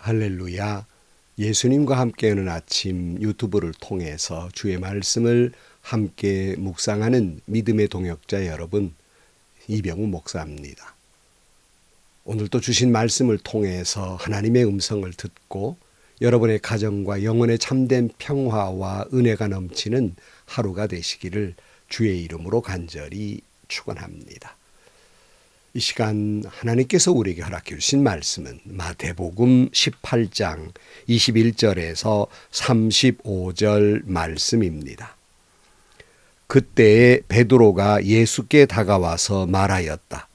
할렐루야. 예수님과 함께하는 아침 유튜브를 통해서 주의 말씀을 함께 묵상하는 믿음의 동역자 여러분, 이병우 목사입니다. 오늘도 주신 말씀을 통해서 하나님의 음성을 듣고 여러분의 가정과 영혼의 참된 평화와 은혜가 넘치는 하루가 되시기를 주의 이름으로 간절히 축원합니다. 이 시간 하나님께서 우리에게 허락해 주신 말씀은 마태복음 18장 21절에서 35절 말씀입니다. 그때에 베드로가 예수께 다가와서 말하였다.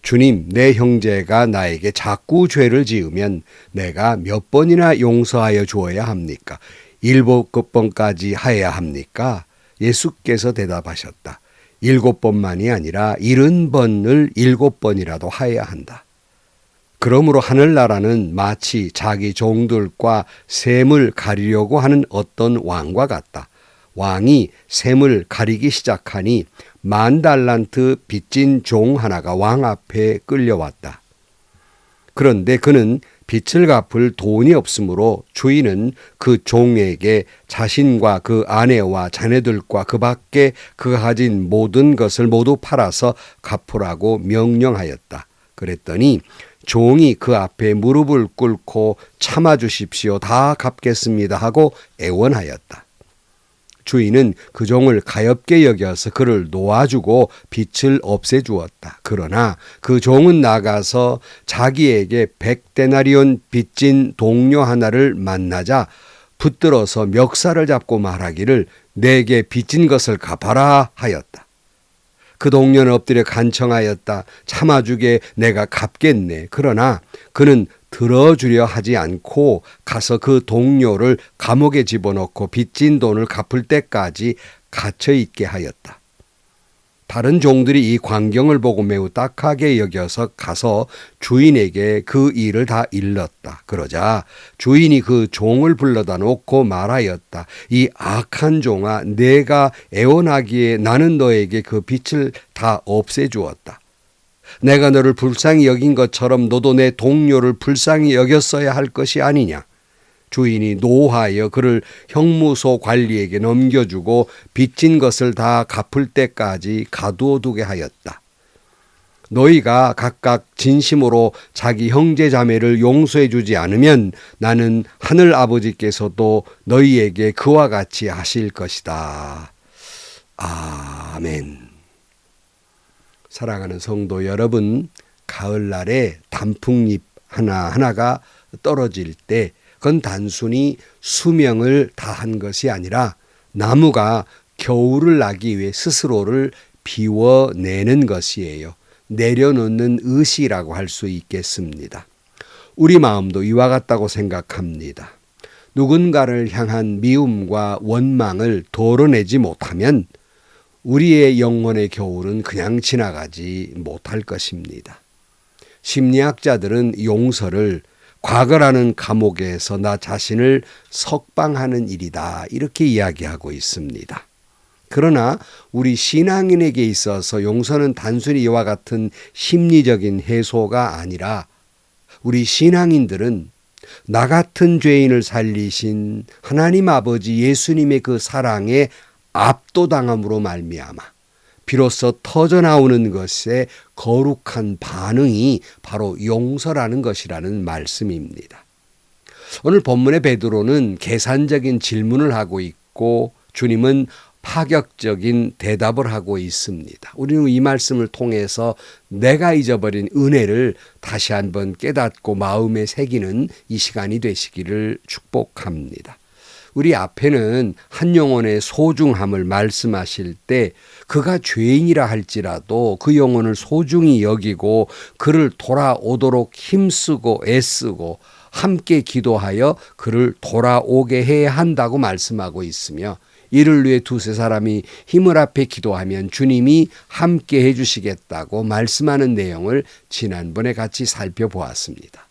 주님, 내 형제가 나에게 자꾸 죄를 지으면 내가 몇 번이나 용서하여 주어야 합니까? 7번까지 하여야 합니까? 예수께서 대답하셨다. 7번만이 아니라 70번을 7번이라도 하여야 한다. 그러므로 하늘나라는 마치 자기 종들과 셈을 가리려고 하는 어떤 왕과 같다. 왕이 셈을 가리기 시작하니 10,000달란트 빚진 종 하나가 왕 앞에 끌려왔다. 그런데 그는 빚을 갚을 돈이 없으므로 주인은 그 종에게 자신과 그 아내와 자녀들과 그 밖에 그가 가진 모든 것을 모두 팔아서 갚으라고 명령하였다. 그랬더니 종이 그 앞에 무릎을 꿇고 참아주십시오. 다 갚겠습니다 하고 애원하였다. 주인은 그 종을 가엾게 여겨서 그를 놓아주고 빚을 없애주었다. 그러나 그 종은 나가서 자기에게 100데나리온 빚진 동료 하나를 만나자 붙들어서 멱살을 잡고 말하기를 내게 빚진 것을 갚아라 하였다. 그 동료는 엎드려 간청하였다. 참아주게 내가 갚겠네. 그러나 그는 들어주려 하지 않고 가서 그 동료를 감옥에 집어넣고 빚진 돈을 갚을 때까지 갇혀있게 하였다. 다른 종들이 이 광경을 보고 매우 딱하게 여겨서 가서 주인에게 그 일을 다 일렀다. 그러자 주인이 그 종을 불러다 놓고 말하였다. 이 악한 종아, 내가 애원하기에 나는 너에게 그 빚을 다 없애주었다. 내가 너를 불쌍히 여긴 것처럼 너도 내 동료를 불쌍히 여겼어야 할 것이 아니냐. 주인이 노하여 그를 형무소 관리에게 넘겨주고 빚진 것을 다 갚을 때까지 가두어두게 하였다. 너희가 각각 진심으로 자기 형제 자매를 용서해 주지 않으면 나는 하늘 아버지께서도 너희에게 그와 같이 하실 것이다. 아멘. 사랑하는 성도 여러분, 가을날에 단풍잎 하나하나가 떨어질 때 그건 단순히 수명을 다한 것이 아니라 나무가 겨울을 나기 위해 스스로를 비워내는 것이에요. 내려놓는 의시라고 할 수 있겠습니다. 우리 마음도 이와 같다고 생각합니다. 누군가를 향한 미움과 원망을 덜어내지 못하면 우리의 영혼의 겨울은 그냥 지나가지 못할 것입니다. 심리학자들은 용서를 과거라는 감옥에서 나 자신을 석방하는 일이다, 이렇게 이야기하고 있습니다. 그러나 우리 신앙인에게 있어서 용서는 단순히 이와 같은 심리적인 해소가 아니라 우리 신앙인들은 나 같은 죄인을 살리신 하나님 아버지 예수님의 그 사랑에 압도당함으로 말미암아 비로소 터져나오는 것에 거룩한 반응이 바로 용서라는 것이라는 말씀입니다. 오늘 본문의 베드로는 계산적인 질문을 하고 있고 주님은 파격적인 대답을 하고 있습니다. 우리는 이 말씀을 통해서 내가 잊어버린 은혜를 다시 한번 깨닫고 마음에 새기는 이 시간이 되시기를 축복합니다. 우리 앞에는 한 영혼의 소중함을 말씀하실 때 그가 죄인이라 할지라도 그 영혼을 소중히 여기고 그를 돌아오도록 힘쓰고 애쓰고 함께 기도하여 그를 돌아오게 해야 한다고 말씀하고 있으며 이를 위해 두세 사람이 힘을 합해 기도하면 주님이 함께 해주시겠다고 말씀하는 내용을 지난번에 같이 살펴보았습니다.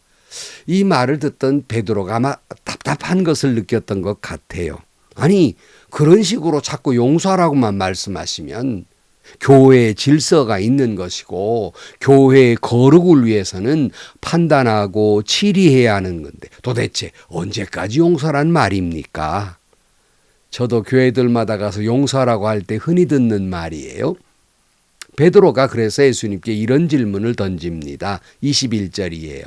이 말을 듣던 베드로가 아마 답답한 것을 느꼈던 것 같아요. 아니, 그런 식으로 자꾸 용서하라고만 말씀하시면 교회의 질서가 있는 것이고 교회의 거룩을 위해서는 판단하고 치리해야 하는 건데 도대체 언제까지 용서란 말입니까? 저도 교회들마다 가서 용서하라고 할 때 흔히 듣는 말이에요. 베드로가 그래서 예수님께 이런 질문을 던집니다. 21절이에요.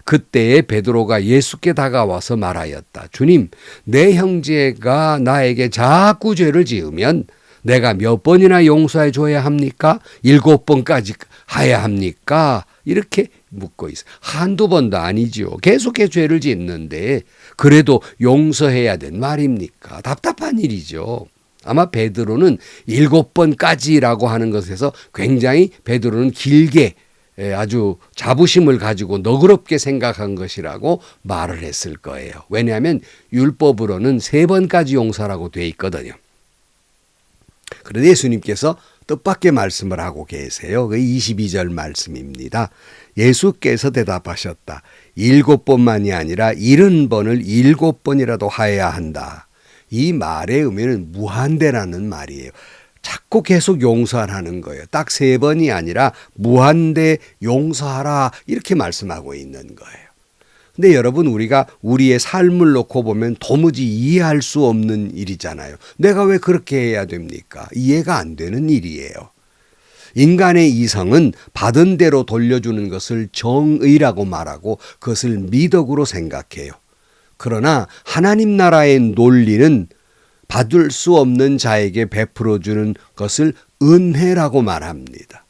그때에 베드로가 예수께 다가와서 말하였다. 주님, 내 형제가 나에게 자꾸 죄를 지으면 내가 몇 번이나 용서해 줘야 합니까? 7번까지 해야 합니까? 이렇게 묻고 있어요. 한두 번도 아니죠. 계속해서 죄를 짓는데 그래도 용서해야 된 말입니까? 답답한 일이죠. 아마 베드로는 7번까지라고 하는 것에서 굉장히 베드로는 길게 아주 자부심을 가지고 너그럽게 생각한 것이라고 말을 했을 거예요. 왜냐하면 율법으로는 3번까지 용서라고 돼 있거든요. 그런데 예수님께서 뜻밖의 말씀을 하고 계세요. 그 22절 말씀입니다. 예수께서 대답하셨다. 7번만이 아니라 70번을 7번이라도 하여야 한다. 이 말의 의미는 무한대라는 말이에요. 자꾸 계속 용서하라는 거예요. 딱 3번이 아니라 무한대 용서하라 이렇게 말씀하고 있는 거예요. 근데 여러분 우리가 우리의 삶을 놓고 보면 도무지 이해할 수 없는 일이잖아요. 내가 왜 그렇게 해야 됩니까? 이해가 안 되는 일이에요. 인간의 이성은 받은 대로 돌려주는 것을 정의라고 말하고 그것을 미덕으로 생각해요. 그러나 하나님 나라의 논리는 받을 수 없는 자에게 베풀어주는 것을 은혜라고 말합니다.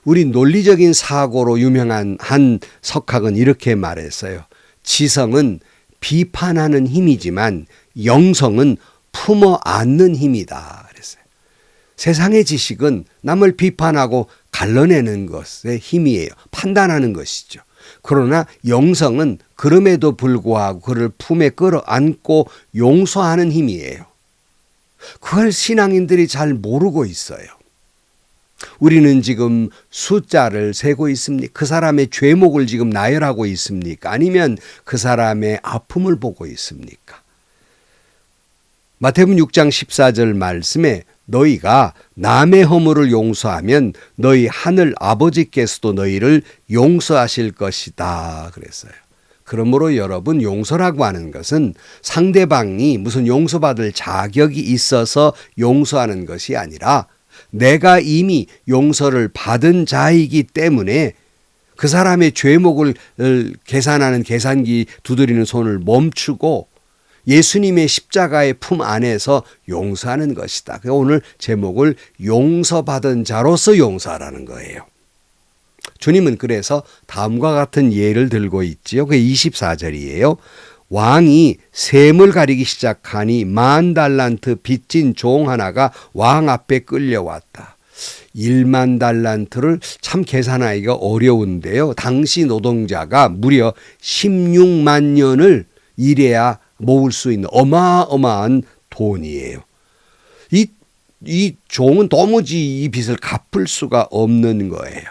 우리 논리적인 사고로 유명한 한 석학은 이렇게 말했어요. 지성은 비판하는 힘이지만 영성은 품어 안는 힘이다 그랬어요. 세상의 지식은 남을 비판하고 갈라내는 것의 힘이에요. 판단하는 것이죠. 그러나 영성은 그럼에도 불구하고 그를 품에 끌어안고 용서하는 힘이에요. 그걸 신앙인들이 잘 모르고 있어요. 우리는 지금 숫자를 세고 있습니까? 그 사람의 죄목을 지금 나열하고 있습니까? 아니면 그 사람의 아픔을 보고 있습니까? 마태복음 6장 14절 말씀에 너희가 남의 허물을 용서하면 너희 하늘 아버지께서도 너희를 용서하실 것이다 그랬어요. 그러므로 여러분 용서라고 하는 것은 상대방이 무슨 용서받을 자격이 있어서 용서하는 것이 아니라 내가 이미 용서를 받은 자이기 때문에 그 사람의 죄목을 계산하는 계산기 두드리는 손을 멈추고 예수님의 십자가의 품 안에서 용서하는 것이다. 오늘 제목을 용서받은 자로서 용서하라는 거예요. 주님은 그래서 다음과 같은 예를 들고 있지요. 그 24절이에요. 왕이 셈을 가리기 시작하니 10,000달란트 빚진 종 하나가 왕 앞에 끌려왔다. 10,000달란트를 참 계산하기가 어려운데요. 당시 노동자가 무려 16만 년을 일해야 모을 수 있는 어마어마한 돈이에요. 이 종은 도무지 이 빚을 갚을 수가 없는 거예요.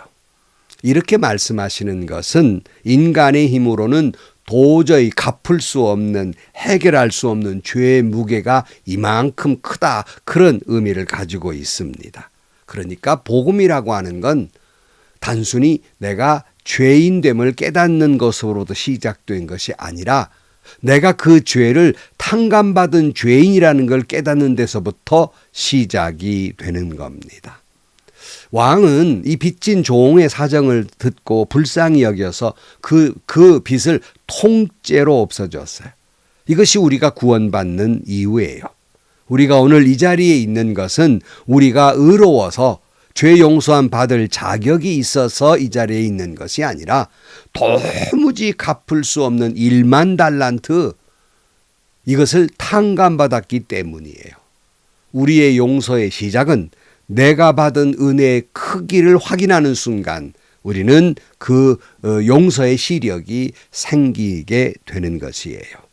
이렇게 말씀하시는 것은 인간의 힘으로는 도저히 갚을 수 없는, 해결할 수 없는 죄의 무게가 이만큼 크다, 그런 의미를 가지고 있습니다. 그러니까 복음이라고 하는 건 단순히 내가 죄인됨을 깨닫는 것으로도 시작된 것이 아니라 내가 그 죄를 탕감받은 죄인이라는 걸 깨닫는 데서부터 시작이 되는 겁니다. 왕은 이 빚진 종의 사정을 듣고 불쌍히 여겨서 그 빚을 통째로 없어졌어요. 이것이 우리가 구원받는 이유예요. 우리가 오늘 이 자리에 있는 것은 우리가 의로워서 죄 용서함 받을 자격이 있어서 이 자리에 있는 것이 아니라 도무지 갚을 수 없는 10,000달란트, 이것을 탕감받았기 때문이에요. 우리의 용서의 시작은 내가 받은 은혜의 크기를 확인하는 순간 우리는 그 용서의 시력이 생기게 되는 것이에요.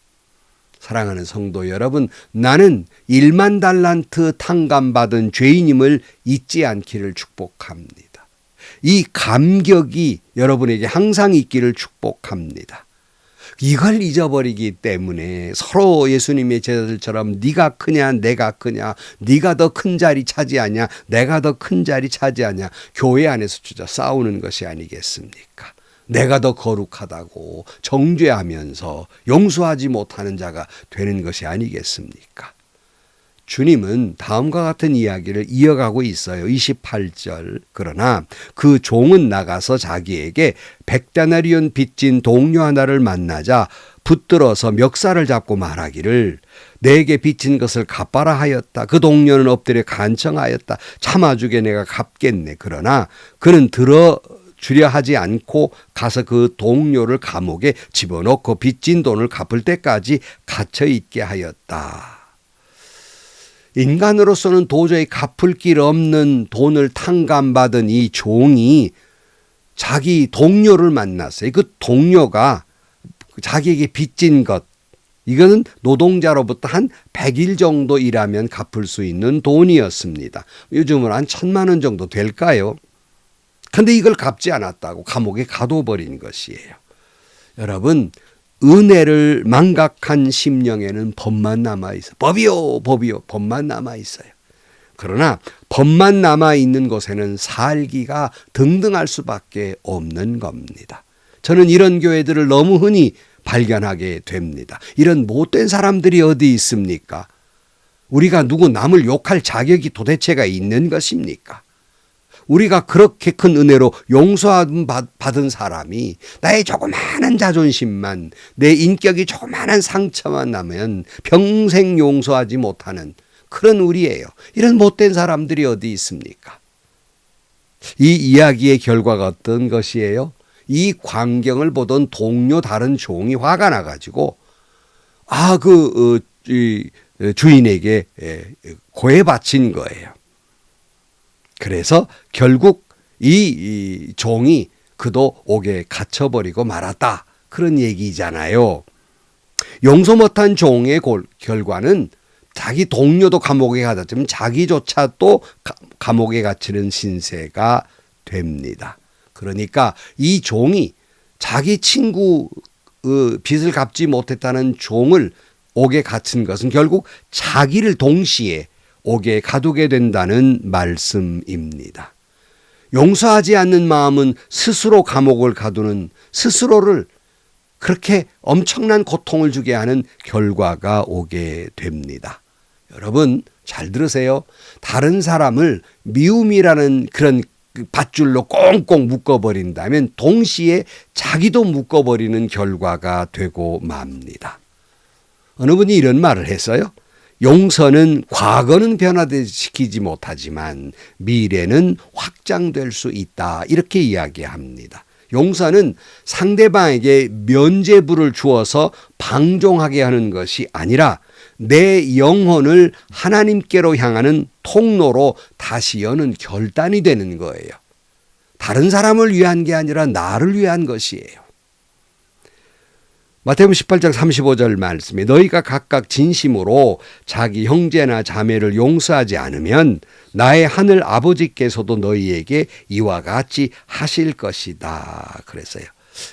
사랑하는 성도 여러분, 나는 10,000달란트 탕감받은 죄인임을 잊지 않기를 축복합니다. 이 감격이 여러분에게 항상 있기를 축복합니다. 이걸 잊어버리기 때문에 서로 예수님의 제자들처럼 네가 크냐 내가 크냐, 네가 더 큰 자리 차지하냐 내가 더 큰 자리 차지하냐, 교회 안에서 주저 싸우는 것이 아니겠습니까? 내가 더 거룩하다고 정죄하면서 용서하지 못하는 자가 되는 것이 아니겠습니까? 주님은 다음과 같은 이야기를 이어가고 있어요. 28절. 그러나 그 종은 나가서 자기에게 100데나리온 빚진 동료 하나를 만나자 붙들어서 멱살을 잡고 말하기를 내게 빚진 것을 갚아라 하였다. 그 동료는 엎드려 간청하였다. 참아주게 내가 갚겠네. 그러나 그는 들어주려 하지 않고 가서 그 동료를 감옥에 집어넣고 빚진 돈을 갚을 때까지 갇혀 있게 하였다. 인간으로서는 도저히 갚을 길 없는 돈을 탕감받은 이 종이 자기 동료를 만났어요. 그 동료가 자기에게 빚진 것, 이거는 노동자로부터 한 100일 정도 일하면 갚을 수 있는 돈이었습니다. 요즘은 한 1000만 원 정도 될까요? 그런데 이걸 갚지 않았다고 감옥에 가둬버린 것이에요. 여러분, 은혜를 망각한 심령에는 법만 남아있어요. 법이요 법이요 법만 남아있어요. 그러나 법만 남아있는 곳에는 살기가 등등할 수밖에 없는 겁니다. 저는 이런 교회들을 너무 흔히 발견하게 됩니다. 이런 못된 사람들이 어디 있습니까? 우리가 누구 남을 욕할 자격이 도대체가 있는 것입니까? 우리가 그렇게 큰 은혜로 용서받은 사람이 나의 조그마한 자존심만, 내 인격이 조그마한 상처만 나면 평생 용서하지 못하는 그런 우리예요. 이런 못된 사람들이 어디 있습니까? 이 이야기의 결과가 어떤 것이에요? 이 광경을 보던 동료 다른 종이 화가 나가지고 주인에게 고해 바친 거예요. 그래서 결국 이 종이 그도 옥에 갇혀버리고 말았다. 그런 얘기잖아요. 용서 못한 종의 결과는 자기 동료도 감옥에 가다지만 자기조차 또 감옥에 갇히는 신세가 됩니다. 그러니까 이 종이 자기 친구 빚을 갚지 못했다는 종을 옥에 갇힌 것은 결국 자기를 동시에 옥에 가두게 된다는 말씀입니다. 용서하지 않는 마음은 스스로 감옥을 가두는, 스스로를 그렇게 엄청난 고통을 주게 하는 결과가 오게 됩니다. 여러분 잘 들으세요. 다른 사람을 미움이라는 그런 밧줄로 꽁꽁 묶어버린다면 동시에 자기도 묶어버리는 결과가 되고 맙니다. 어느 분이 이런 말을 했어요. 용서는 과거는 변화시키지 못하지만 미래는 확장될 수 있다. 이렇게 이야기합니다. 용서는 상대방에게 면죄부를 주어서 방종하게 하는 것이 아니라 내 영혼을 하나님께로 향하는 통로로 다시 여는 결단이 되는 거예요. 다른 사람을 위한 게 아니라 나를 위한 것이에요. 마태복음 18장 35절 말씀에 너희가 각각 진심으로 자기 형제나 자매를 용서하지 않으면 나의 하늘 아버지께서도 너희에게 이와 같이 하실 것이다. 그랬어요.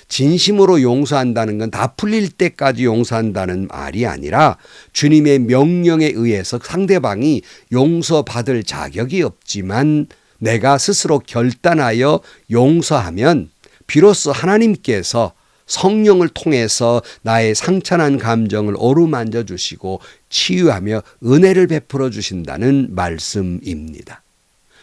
진심으로 용서한다는 건 다 풀릴 때까지 용서한다는 말이 아니라 주님의 명령에 의해서 상대방이 용서받을 자격이 없지만 내가 스스로 결단하여 용서하면 비로소 하나님께서 성령을 통해서 나의 상처난 감정을 어루만져 주시고 치유하며 은혜를 베풀어 주신다는 말씀입니다.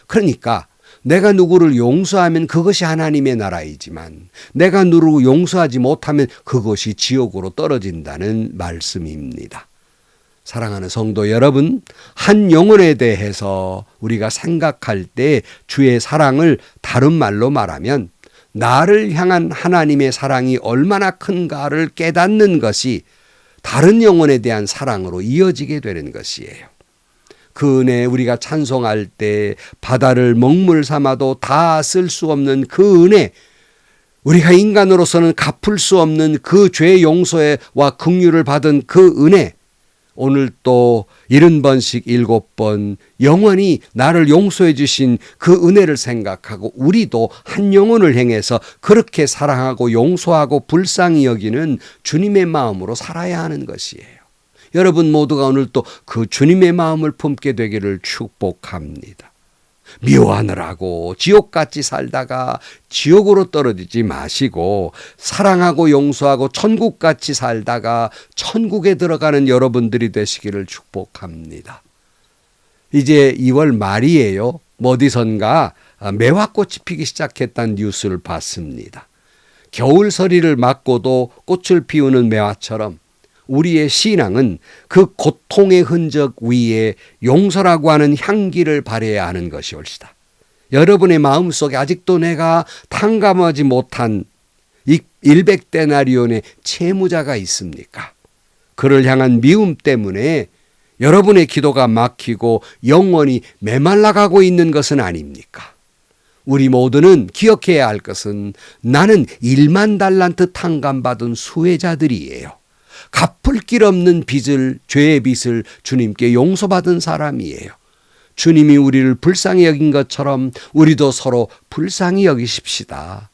그러니까 내가 누구를 용서하면 그것이 하나님의 나라이지만 내가 누구를 용서하지 못하면 그것이 지옥으로 떨어진다는 말씀입니다. 사랑하는 성도 여러분, 한 영혼에 대해서 우리가 생각할 때 주의 사랑을 다른 말로 말하면 나를 향한 하나님의 사랑이 얼마나 큰가를 깨닫는 것이 다른 영혼에 대한 사랑으로 이어지게 되는 것이에요. 그 은혜 우리가 찬송할 때 바다를 먹물 삼아도 다 쓸 수 없는 그 은혜, 우리가 인간으로서는 갚을 수 없는 그 죄 용서와 긍휼을 받은 그 은혜, 오늘 또 70번씩 7번 영원히 나를 용서해 주신 그 은혜를 생각하고 우리도 한 영혼을 향해서 그렇게 사랑하고 용서하고 불쌍히 여기는 주님의 마음으로 살아야 하는 것이에요. 여러분 모두가 오늘 또 그 주님의 마음을 품게 되기를 축복합니다. 미워하느라고 지옥같이 살다가 지옥으로 떨어지지 마시고 사랑하고 용서하고 천국같이 살다가 천국에 들어가는 여러분들이 되시기를 축복합니다. 이제 2월 말이에요. 어디선가 매화꽃이 피기 시작했다는 뉴스를 봤습니다. 겨울서리를 맞고도 꽃을 피우는 매화처럼 우리의 신앙은 그 고통의 흔적 위에 용서라고 하는 향기를 발해야 하는 것이 옳시다. 여러분의 마음속에 아직도 내가 탕감하지 못한 이 100데나리온의 채무자가 있습니까? 그를 향한 미움 때문에 여러분의 기도가 막히고 영원히 메말라가고 있는 것은 아닙니까? 우리 모두는 기억해야 할 것은 나는 1만 달란트 탕감받은 수혜자들이에요. 갚을 길 없는 빚을, 죄의 빚을 주님께 용서받은 사람이에요. 주님이 우리를 불쌍히 여긴 것처럼 우리도 서로 불쌍히 여기십시다.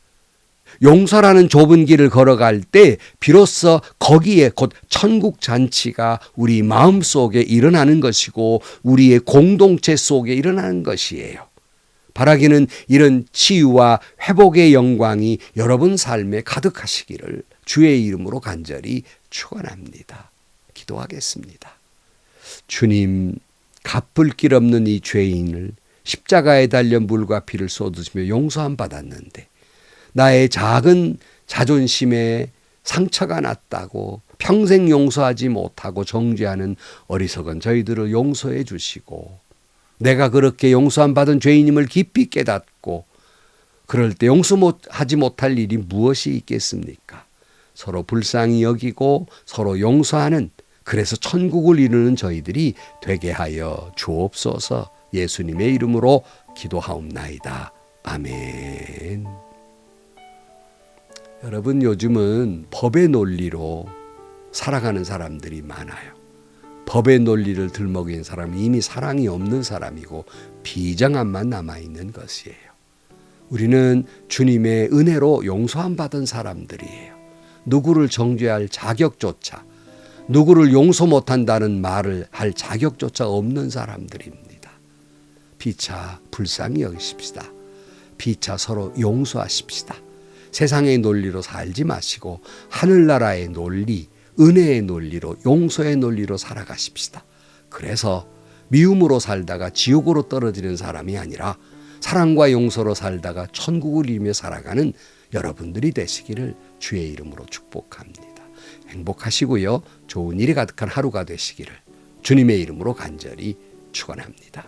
용서라는 좁은 길을 걸어갈 때 비로소 거기에 곧 천국 잔치가 우리 마음속에 일어나는 것이고 우리의 공동체 속에 일어나는 것이에요. 바라기는 이런 치유와 회복의 영광이 여러분 삶에 가득하시기를 주의 이름으로 간절히 축원합니다. 기도하겠습니다. 주님, 갚을 길 없는 이 죄인을 십자가에 달려 물과 피를 쏟으시며 용서함 받았는데 나의 작은 자존심에 상처가 났다고 평생 용서하지 못하고 정죄하는 어리석은 저희들을 용서해 주시고 내가 그렇게 용서함 받은 죄인임을 깊이 깨닫고 그럴 때 용서하지 못할 일이 무엇이 있겠습니까? 서로 불쌍히 여기고 서로 용서하는, 그래서 천국을 이루는 저희들이 되게 하여 주옵소서. 예수님의 이름으로 기도하옵나이다. 아멘. 여러분, 요즘은 법의 논리로 살아가는 사람들이 많아요. 법의 논리를 들먹인 사람은 이미 사랑이 없는 사람이고 비장함만 남아있는 것이에요. 우리는 주님의 은혜로 용서함 받은 사람들이에요. 누구를 정죄할 자격조차, 누구를 용서 못한다는 말을 할 자격조차 없는 사람들입니다. 피차 불쌍히 여기십시다. 피차 서로 용서하십시다. 세상의 논리로 살지 마시고 하늘나라의 논리, 은혜의 논리로, 용서의 논리로 살아가십시다. 그래서 미움으로 살다가 지옥으로 떨어지는 사람이 아니라 사랑과 용서로 살다가 천국을 이루며 살아가는 여러분들이 되시기를 주의 이름으로 축복합니다. 행복하시고요. 좋은 일이 가득한 하루가 되시기를 주님의 이름으로 간절히 축원합니다.